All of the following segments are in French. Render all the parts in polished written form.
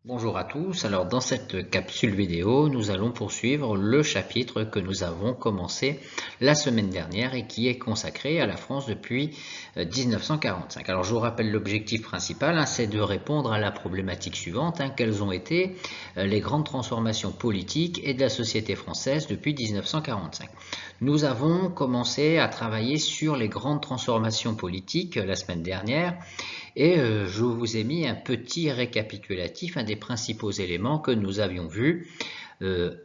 Bonjour à tous, alors dans cette capsule vidéo, nous allons poursuivre le chapitre que nous avons commencé la semaine dernière et qui est consacré à la France depuis 1945. Alors je vous rappelle l'objectif principal, c'est de répondre à la problématique suivante, quelles ont été les grandes transformations politiques et de la société française depuis 1945. Nous avons commencé à travailler sur les grandes transformations politiques la semaine dernière. Et je vous ai mis un petit récapitulatif, des principaux éléments que nous avions vus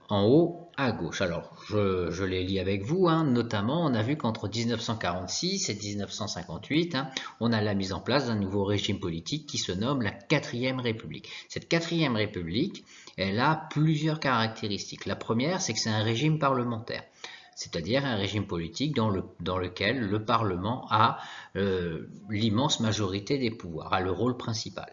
en haut à gauche. Alors, je les lis avec vous, notamment, on a vu qu'entre 1946 et 1958, on a la mise en place d'un nouveau régime politique qui se nomme la 4e République. Cette 4e République, elle a plusieurs caractéristiques. La première, c'est que c'est un régime parlementaire, c'est-à-dire un régime politique dans lequel le Parlement a l'immense majorité des pouvoirs, a le rôle principal.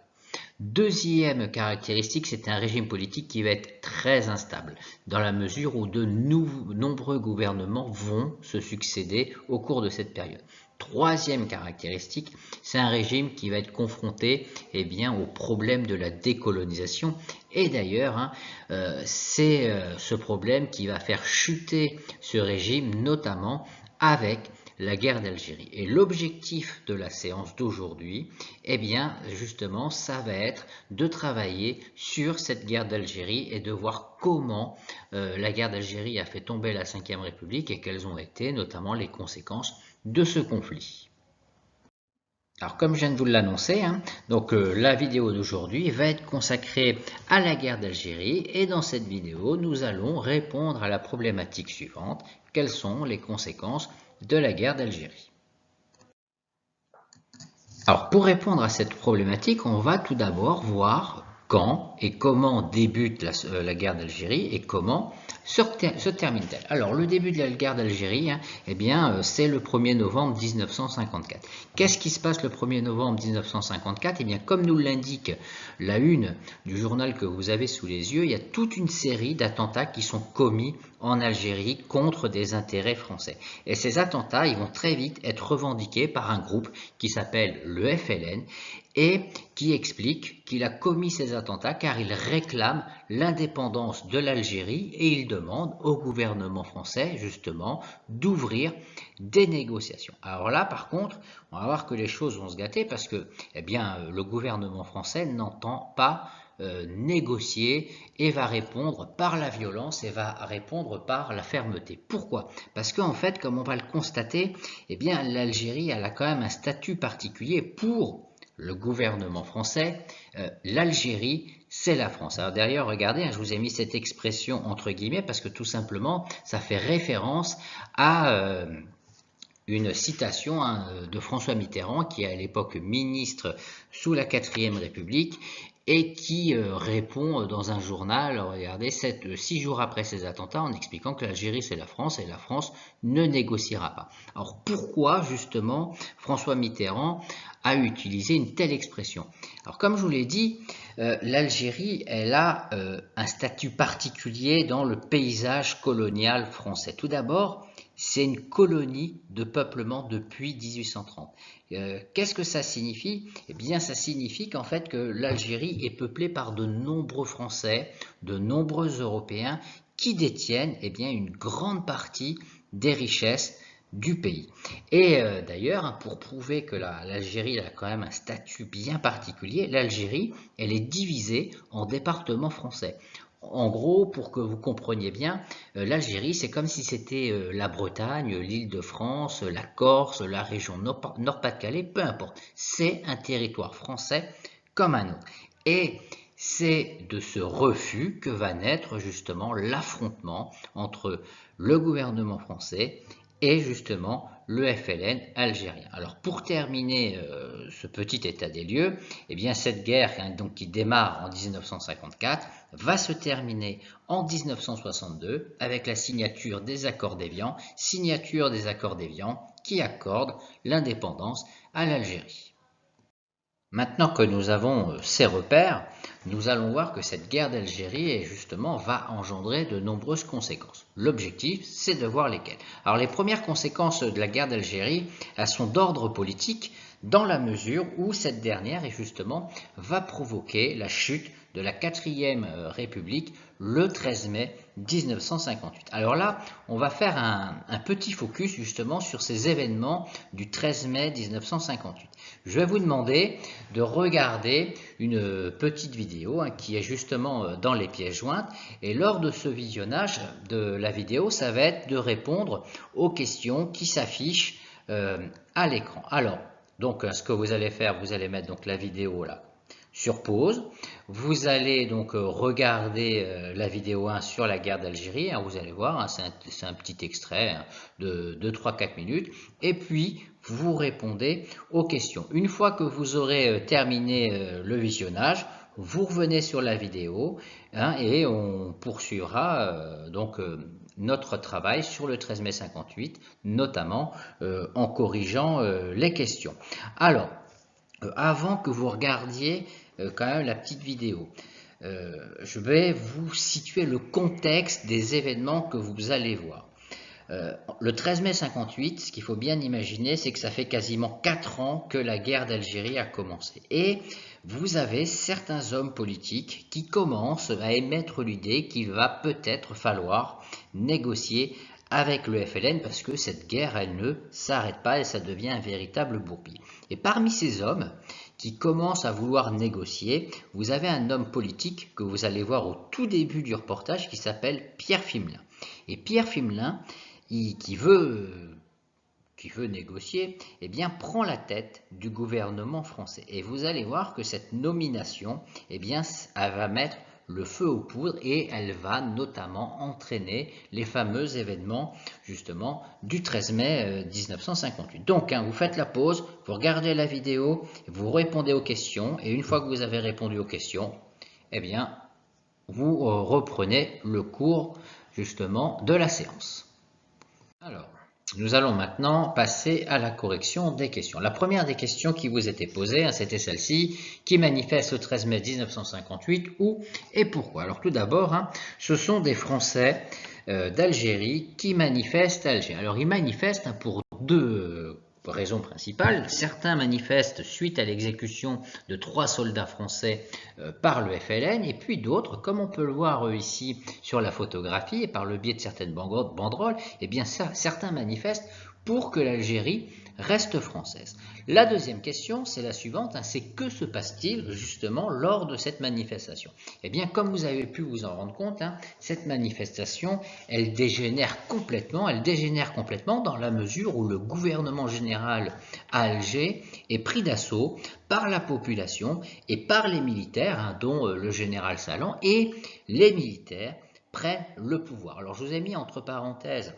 Deuxième caractéristique, c'est un régime politique qui va être très instable, dans la mesure où de nombreux gouvernements vont se succéder au cours de cette période. Troisième caractéristique, c'est un régime qui va être confronté au problème de la décolonisation. Et d'ailleurs, c'est ce problème qui va faire chuter ce régime, notamment avec la guerre d'Algérie. Et l'objectif de la séance d'aujourd'hui, justement, ça va être de travailler sur cette guerre d'Algérie et de voir comment la guerre d'Algérie a fait tomber la 5e République et quelles ont été notamment les conséquences de ce conflit. Alors comme je viens de vous l'annoncer, la vidéo d'aujourd'hui va être consacrée à la guerre d'Algérie et dans cette vidéo, nous allons répondre à la problématique suivante. Quelles sont les conséquences de la guerre d'Algérie? Alors pour répondre à cette problématique, on va tout d'abord voir quand et comment débute la guerre d'Algérie et comment se termine-t-elle. Alors le début de la guerre d'Algérie, c'est le 1er novembre 1954. Qu'est-ce qui se passe le 1er novembre 1954? Comme nous l'indique la une du journal que vous avez sous les yeux, il y a toute une série d'attentats qui sont commis en Algérie contre des intérêts français. Et ces attentats, ils vont très vite être revendiqués par un groupe qui s'appelle le FLN et qui explique qu'il a commis ces attentats car il réclame l'indépendance de l'Algérie et il demande au gouvernement français justement d'ouvrir des négociations. Alors là par contre, on va voir que les choses vont se gâter parce que le gouvernement français n'entend pas négocier et va répondre par la violence et va répondre par la fermeté. Pourquoi? Parce qu'en fait, comme on va le constater, l'Algérie elle a quand même un statut particulier pour le gouvernement français. L'Algérie, c'est la France. Alors derrière, regardez, je vous ai mis cette expression entre guillemets parce que tout simplement, ça fait référence à une citation de François Mitterrand, qui est à l'époque ministre sous la 4e République, et qui répond dans un journal, regardez, 6 jours après ces attentats, en expliquant que l'Algérie c'est la France et la France ne négociera pas. Alors pourquoi justement François Mitterrand a utilisé une telle expression? Alors comme je vous l'ai dit, l'Algérie elle a un statut particulier dans le paysage colonial français. Tout d'abord, c'est une colonie de peuplement depuis 1830. Qu'est-ce que ça signifie? Ça signifie qu'en fait que l'Algérie est peuplée par de nombreux Français, de nombreux Européens qui détiennent une grande partie des richesses du pays. Et d'ailleurs, pour prouver que l'Algérie a quand même un statut bien particulier, l'Algérie, elle est divisée en départements français. En gros, pour que vous compreniez bien, l'Algérie, c'est comme si c'était la Bretagne, l'Île-de-France, la Corse, la région Nord-Pas-de-Calais, peu importe. C'est un territoire français comme un autre. Et c'est de ce refus que va naître justement l'affrontement entre le gouvernement français et justement le FLN algérien. Alors pour terminer ce petit état des lieux, cette guerre qui démarre en 1954 va se terminer en 1962 avec la signature des accords d'Évian, qui accordent l'indépendance à l'Algérie. Maintenant que nous avons ces repères, nous allons voir que cette guerre d'Algérie justement va engendrer de nombreuses conséquences. L'objectif, c'est de voir lesquelles. Alors les premières conséquences de la guerre d'Algérie, elles sont d'ordre politique dans la mesure où cette dernière justement va provoquer la chute de la 4e République le 13 mai 1958. Alors là, on va faire un petit focus justement sur ces événements du 13 mai 1958. Je vais vous demander de regarder une petite vidéo qui est justement dans les pièces jointes, et lors de ce visionnage de la vidéo, ça va être de répondre aux questions qui s'affichent à l'écran. Alors, donc ce que vous allez faire, vous allez mettre donc la vidéo là sur pause. Vous allez donc regarder la vidéo 1 sur la guerre d'Algérie. Vous allez voir, c'est un petit extrait de 3-4 minutes. Et puis, vous répondez aux questions. Une fois que vous aurez terminé le visionnage, vous revenez sur la vidéo et on poursuivra notre travail sur le 13 mai 58, notamment en corrigeant les questions. Alors, avant que vous regardiez quand même la petite vidéo, je vais vous situer le contexte des événements que vous allez voir. Le 13 mai 58, ce qu'il faut bien imaginer, c'est que ça fait quasiment 4 ans que la guerre d'Algérie a commencé. Et vous avez certains hommes politiques qui commencent à émettre l'idée qu'il va peut-être falloir négocier avec le FLN parce que cette guerre, elle ne s'arrête pas et ça devient un véritable bourbier. Et parmi ces hommes qui commencent à vouloir négocier, vous avez un homme politique que vous allez voir au tout début du reportage qui s'appelle Pierre Fimelin. Et Pierre Fimelin, qui veut négocier, eh bien, prend la tête du gouvernement français. Et vous allez voir que cette nomination, eh bien, elle va mettre le feu aux poudres et elle va notamment entraîner les fameux événements justement du 13 mai 1958. Donc, vous faites la pause, vous regardez la vidéo, vous répondez aux questions et une fois que vous avez répondu aux questions, eh bien, vous reprenez le cours justement de la séance. Alors, nous allons maintenant passer à la correction des questions. La première des questions qui vous était posée, c'était celle-ci, qui manifeste le 13 mai 1958, où et pourquoi? Alors tout d'abord, ce sont des Français d'Algérie qui manifestent à Alger. Alors ils manifestent pour deux raisons principales. Certains manifestent suite à l'exécution de 3 soldats français par le FLN, et puis d'autres, comme on peut le voir ici sur la photographie et par le biais de certaines banderoles, eh bien certains manifestent pour que l'Algérie reste française. La deuxième question, c'est la suivante, c'est que se passe-t-il justement lors de cette manifestation? Eh bien, comme vous avez pu vous en rendre compte, cette manifestation, elle dégénère complètement dans la mesure où le gouvernement général à Alger est pris d'assaut par la population et par les militaires, dont le général Salan, et les militaires prennent le pouvoir. Alors, je vous ai mis entre parenthèses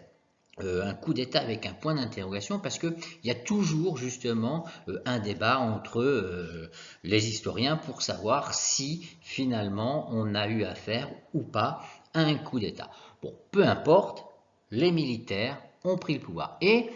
un coup d'État avec un point d'interrogation parce qu'il y a toujours justement un débat entre les historiens pour savoir si finalement on a eu affaire ou pas à un coup d'État. Bon, peu importe, les militaires ont pris le pouvoir. Et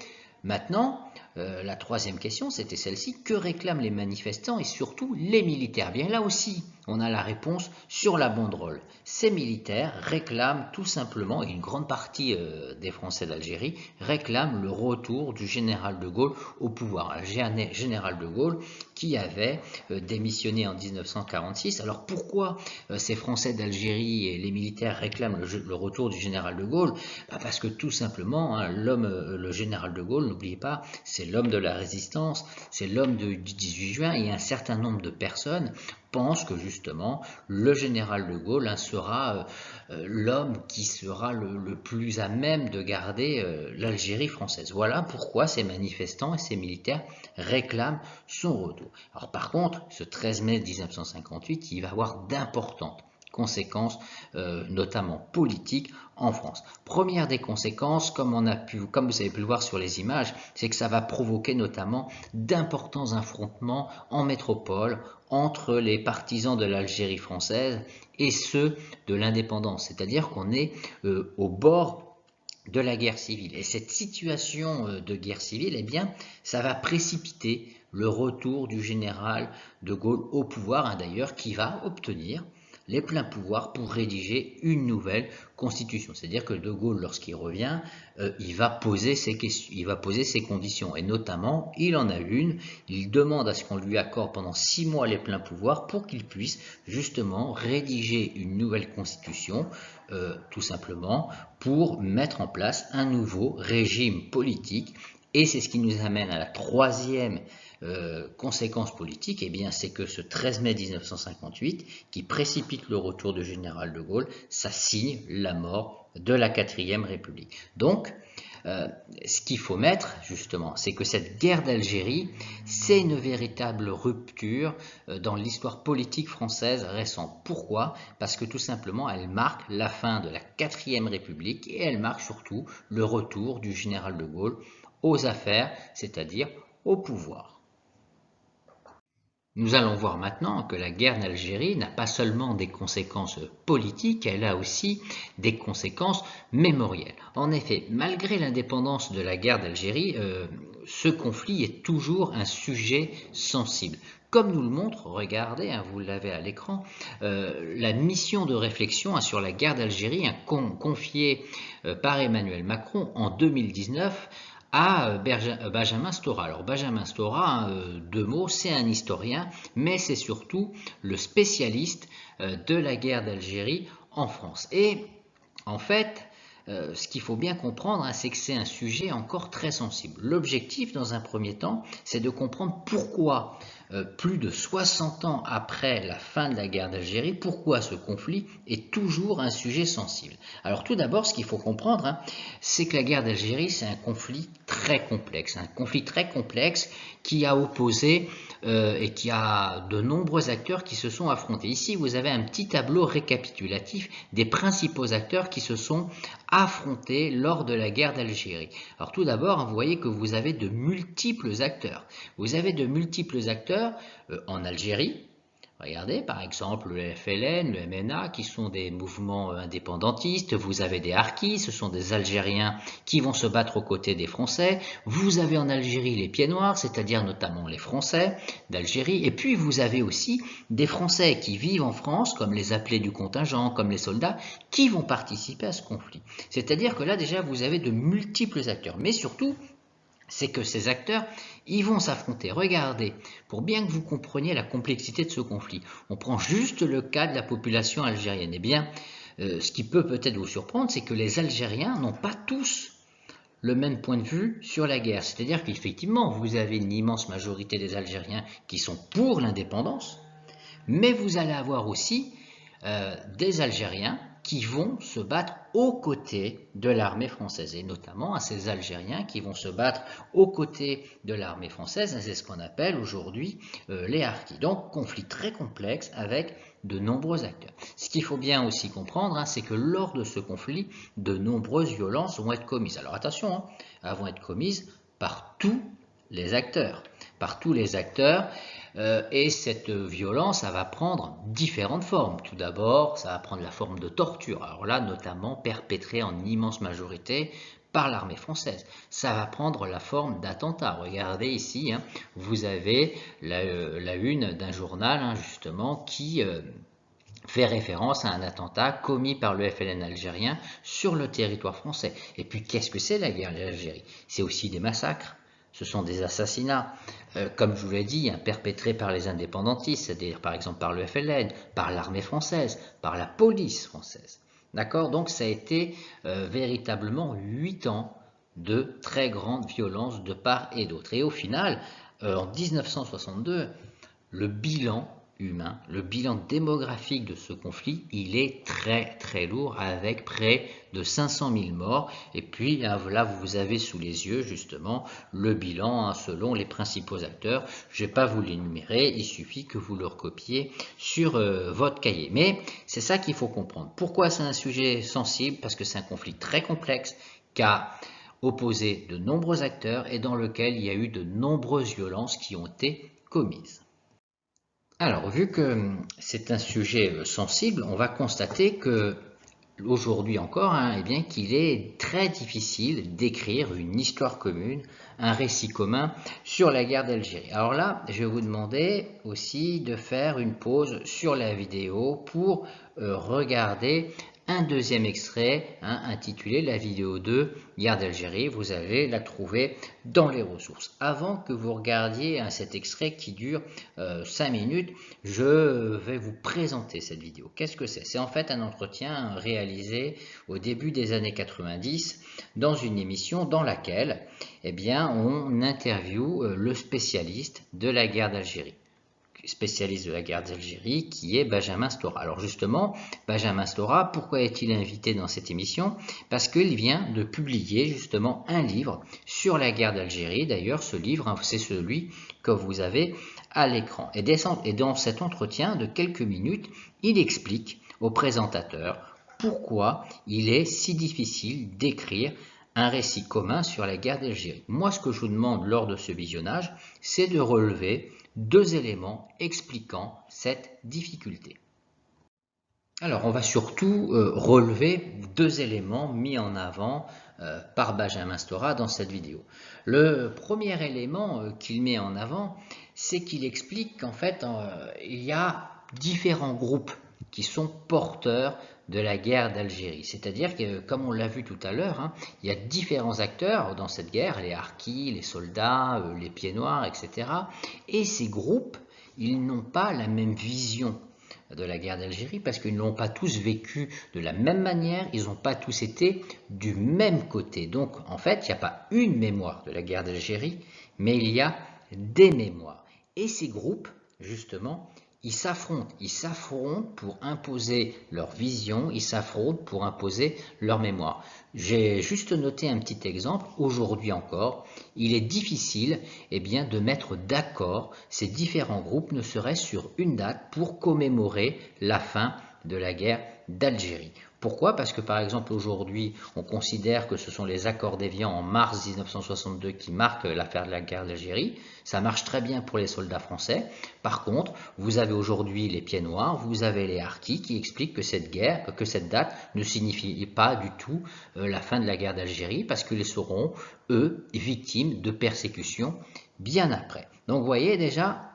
maintenant, la troisième question, c'était celle-ci, que réclament les manifestants et surtout les militaires? Bien là aussi, on a la réponse sur la banderole. Ces militaires réclament tout simplement, et une grande partie des Français d'Algérie réclament le retour du général de Gaulle au pouvoir. Un général de Gaulle qui avait démissionné en 1946. Alors pourquoi ces Français d'Algérie et les militaires réclament le retour du général de Gaulle? Parce que tout simplement, le général de Gaulle, n'oubliez pas, c'est l'homme de la résistance, c'est l'homme du 18 juin, et un certain nombre de personnes pensent que justement le général de Gaulle sera l'homme qui sera le plus à même de garder l'Algérie française. Voilà pourquoi ces manifestants et ces militaires réclament son retour. Alors par contre, ce 13 mai 1958, il va y avoir d'importantes conséquences, notamment politiques en France. Première des conséquences, comme vous avez pu le voir sur les images, c'est que ça va provoquer notamment d'importants affrontements en métropole entre les partisans de l'Algérie française et ceux de l'indépendance. C'est-à-dire qu'on est au bord de la guerre civile. Et cette situation de guerre civile, eh bien, ça va précipiter le retour du général de Gaulle au pouvoir, d'ailleurs, qui va obtenir les pleins pouvoirs pour rédiger une nouvelle constitution. C'est-à-dire que De Gaulle, lorsqu'il revient, il va poser ses questions, il va poser ses conditions. Et notamment, il en a une, il demande à ce qu'on lui accorde pendant 6 mois les pleins pouvoirs pour qu'il puisse justement rédiger une nouvelle constitution, tout simplement pour mettre en place un nouveau régime politique. Et c'est ce qui nous amène à la troisième conséquence politique, eh bien, c'est que ce 13 mai 1958, qui précipite le retour du général de Gaulle, ça signe la mort de la 4e République. Donc, ce qu'il faut mettre, justement, c'est que cette guerre d'Algérie, c'est une véritable rupture dans l'histoire politique française récente. Pourquoi? Parce que tout simplement, elle marque la fin de la 4e République et elle marque surtout le retour du général de Gaulle aux affaires, c'est-à-dire au pouvoir. Nous allons voir maintenant que la guerre d'Algérie n'a pas seulement des conséquences politiques, elle a aussi des conséquences mémorielles. En effet, malgré l'indépendance de la guerre d'Algérie, ce conflit est toujours un sujet sensible. Comme nous le montre, regardez, vous l'avez à l'écran, la mission de réflexion sur la guerre d'Algérie confiée par Emmanuel Macron en 2019 à Benjamin Stora. Alors Benjamin Stora, 2 mots, c'est un historien, mais c'est surtout le spécialiste de la guerre d'Algérie en France. Et en fait, ce qu'il faut bien comprendre, c'est que c'est un sujet encore très sensible. L'objectif, dans un premier temps, c'est de comprendre pourquoi, plus de 60 ans après la fin de la guerre d'Algérie, pourquoi ce conflit est toujours un sujet sensible. Alors tout d'abord, ce qu'il faut comprendre, c'est que la guerre d'Algérie, c'est un conflit très complexe. Un conflit très complexe qui a opposé et qui a de nombreux acteurs qui se sont affrontés. Ici, vous avez un petit tableau récapitulatif des principaux acteurs qui se sont affrontés lors de la guerre d'Algérie. Alors tout d'abord, vous voyez que vous avez de multiples acteurs. Vous avez de multiples acteurs en Algérie. Regardez, par exemple, le FLN, le MNA, qui sont des mouvements indépendantistes. Vous avez des Harkis, ce sont des Algériens qui vont se battre aux côtés des Français. Vous avez en Algérie les Pieds Noirs, c'est-à-dire notamment les Français d'Algérie. Et puis, vous avez aussi des Français qui vivent en France, comme les appelés du contingent, comme les soldats, qui vont participer à ce conflit. C'est-à-dire que là, déjà, vous avez de multiples acteurs. Mais surtout, c'est que ces acteurs, ils vont s'affronter. Regardez, pour bien que vous compreniez la complexité de ce conflit, on prend juste le cas de la population algérienne. Eh bien, ce qui peut peut-être vous surprendre, c'est que les Algériens n'ont pas tous le même point de vue sur la guerre. C'est-à-dire qu'effectivement, vous avez une immense majorité des Algériens qui sont pour l'indépendance, mais vous allez avoir aussi des Algériens qui vont se battre aux côtés de l'armée française, et notamment à ces Algériens qui vont se battre aux côtés de l'armée française, c'est ce qu'on appelle aujourd'hui les Harkis. Donc, conflit très complexe avec de nombreux acteurs. Ce qu'il faut bien aussi comprendre, c'est que lors de ce conflit, de nombreuses violences vont être commises. Alors attention, elles vont être commises par tous les acteurs. Par tous les acteurs. Et cette violence, ça va prendre différentes formes. Tout d'abord, ça va prendre la forme de torture. Alors là, notamment perpétrée en immense majorité par l'armée française. Ça va prendre la forme d'attentats. Regardez ici, vous avez la une d'un journal, justement, qui fait référence à un attentat commis par le FLN algérien sur le territoire français. Et puis, qu'est-ce que c'est la guerre d'Algérie? C'est aussi des massacres. Ce sont des assassinats, comme je vous l'ai dit, perpétrés par les indépendantistes, c'est-à-dire par exemple par le FLN, par l'armée française, par la police française. D'accord? Donc ça a été véritablement 8 ans de très grande violence de part et d'autre. Et au final, en 1962, le bilan humain, le bilan démographique de ce conflit, il est très très lourd avec près de 500 000 morts. Et puis là, vous avez sous les yeux justement le bilan selon les principaux acteurs. Je ne vais pas vous l'énumérer, il suffit que vous le recopiez sur votre cahier. Mais c'est ça qu'il faut comprendre. Pourquoi c'est un sujet sensible? Parce que c'est un conflit très complexe qui a opposé de nombreux acteurs et dans lequel il y a eu de nombreuses violences qui ont été commises. Alors, vu que c'est un sujet sensible, on va constater que aujourd'hui encore, hein, eh bien qu'il est très difficile d'écrire une histoire commune, un récit commun sur la guerre d'Algérie. Alors là, je vais vous demander aussi de faire une pause sur la vidéo pour regarder un deuxième extrait, hein, intitulé La vidéo 2, guerre d'Algérie. Vous allez la trouver dans les ressources. Avant que vous regardiez, hein, cet extrait qui dure 5 minutes, je vais vous présenter cette vidéo. Qu'est-ce que c'est? C'est en fait un entretien réalisé au début des années 90 dans une émission dans laquelle eh bien, on interviewe le spécialiste de la guerre d'Algérie. Spécialiste de la guerre d'Algérie, qui est Benjamin Stora. Alors justement, Benjamin Stora, pourquoi est-il invité dans cette émission? Parce qu'il vient de publier justement un livre sur la guerre d'Algérie. D'ailleurs, ce livre, hein, c'est celui que vous avez à l'écran. Et dans cet entretien de quelques minutes, il explique au présentateur pourquoi il est si difficile d'écrire un récit commun sur la guerre d'Algérie. Moi, ce que je vous demande lors de ce visionnage, c'est de relever 2 éléments expliquant cette difficulté. Alors, on va surtout relever 2 éléments mis en avant par Benjamin Stora dans cette vidéo. Le premier élément qu'il met en avant, c'est qu'il explique qu'en fait, il y a différents groupes qui sont porteurs de la guerre d'Algérie. C'est-à-dire que, comme on l'a vu tout à l'heure, hein, il y a différents acteurs dans cette guerre, les harkis, les soldats, les pieds noirs, etc. Et ces groupes, ils n'ont pas la même vision de la guerre d'Algérie parce qu'ils ne l'ont pas tous vécu de la même manière, ils n'ont pas tous été du même côté. Donc en fait, il n'y a pas une mémoire de la guerre d'Algérie, mais il y a des mémoires. Et ces groupes, justement, ils s'affrontent pour imposer leur vision, ils s'affrontent pour imposer leur mémoire. J'ai juste noté un petit exemple. Aujourd'hui encore, il est difficile de mettre d'accord ces différents groupes, ne serait-ce sur une date, pour commémorer la fin de la guerre d'Algérie. Pourquoi? Parce que par exemple aujourd'hui, on considère que ce sont les accords d'Évian en mars 1962 qui marquent l'affaire de la guerre d'Algérie. Ça marche très bien pour les soldats français. Par contre, vous avez aujourd'hui les pieds noirs, vous avez les harkis qui expliquent que cette date ne signifie pas du tout la fin de la guerre d'Algérie parce qu'ils seront, eux, victimes de persécutions bien après. Donc vous voyez déjà,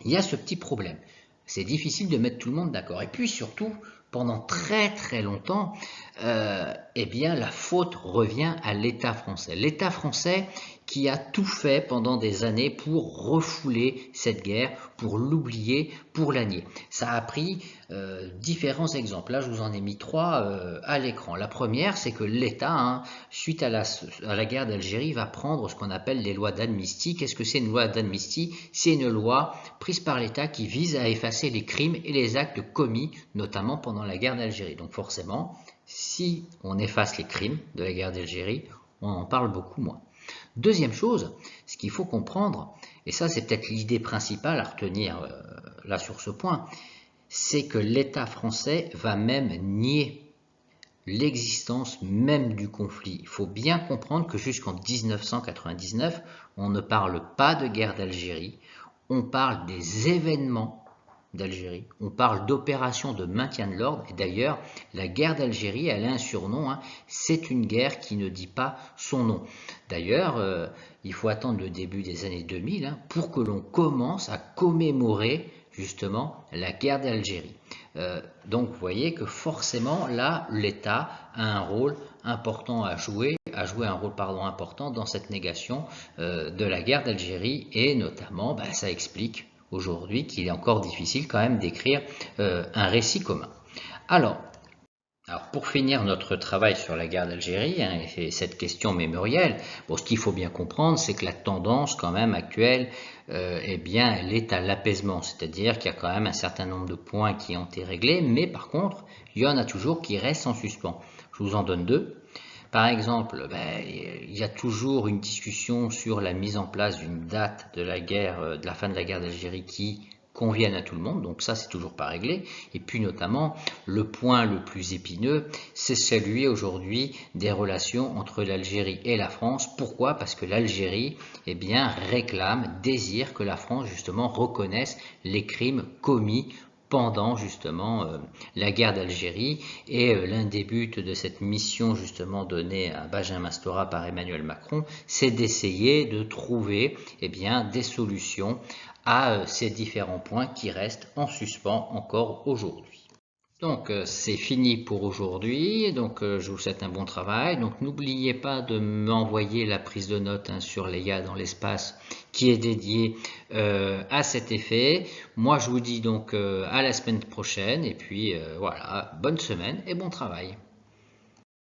il y a ce petit problème. C'est difficile de mettre tout le monde d'accord. Et puis surtout, pendant très longtemps, la faute revient à l'État français. L'État français qui a tout fait pendant des années pour refouler cette guerre, pour l'oublier, pour la nier. Ça a pris différents exemples. Là, je vous en ai mis 3 à l'écran. La première, c'est que l'État, suite à la guerre d'Algérie, va prendre ce qu'on appelle les lois d'amnistie. Qu'est-ce que c'est une loi d'amnistie? C'est une loi prise par l'État qui vise à effacer les crimes et les actes commis, notamment pendant la guerre d'Algérie. Donc forcément, si on efface les crimes de la guerre d'Algérie, on en parle beaucoup moins. Deuxième chose, ce qu'il faut comprendre, et ça c'est peut-être l'idée principale à retenir là sur ce point, c'est que l'État français va même nier l'existence même du conflit. Il faut bien comprendre que jusqu'en 1999, on ne parle pas de guerre d'Algérie, on parle des événements d'Algérie. On parle d'opération de maintien de l'ordre. Et d'ailleurs, la guerre d'Algérie, elle a un surnom. C'est une guerre qui ne dit pas son nom. D'ailleurs, il faut attendre le début des années 2000 pour que l'on commence à commémorer justement la guerre d'Algérie. Donc vous voyez que forcément là, l'État a un rôle important a joué un rôle important dans cette négation de la guerre d'Algérie et notamment, ça explique aujourd'hui qu'il est encore difficile quand même d'écrire un récit commun. Alors, pour finir notre travail sur la guerre d'Algérie et cette question mémorielle, ce qu'il faut bien comprendre, c'est que la tendance quand même actuelle, elle est à l'apaisement, c'est-à-dire qu'il y a quand même un certain nombre de points qui ont été réglés, mais par contre, il y en a toujours qui restent en suspens. Je vous en donne 2. Par exemple, il y a toujours une discussion sur la mise en place d'une date de la fin de la guerre d'Algérie qui convienne à tout le monde, donc ça c'est toujours pas réglé. Et puis notamment, le point le plus épineux, c'est celui aujourd'hui des relations entre l'Algérie et la France. Pourquoi? Parce que l'Algérie désire que la France justement reconnaisse les crimes commis pendant justement la guerre d'Algérie. Et l'un des buts de cette mission justement donnée à Benjamin Stora par Emmanuel Macron, c'est d'essayer de trouver des solutions à ces différents points qui restent en suspens encore aujourd'hui. Donc c'est fini pour aujourd'hui, donc je vous souhaite un bon travail. Donc n'oubliez pas de m'envoyer la prise de notes sur les gars dans l'espace qui est dédié à cet effet. Moi je vous dis donc à la semaine prochaine et puis voilà, bonne semaine et bon travail.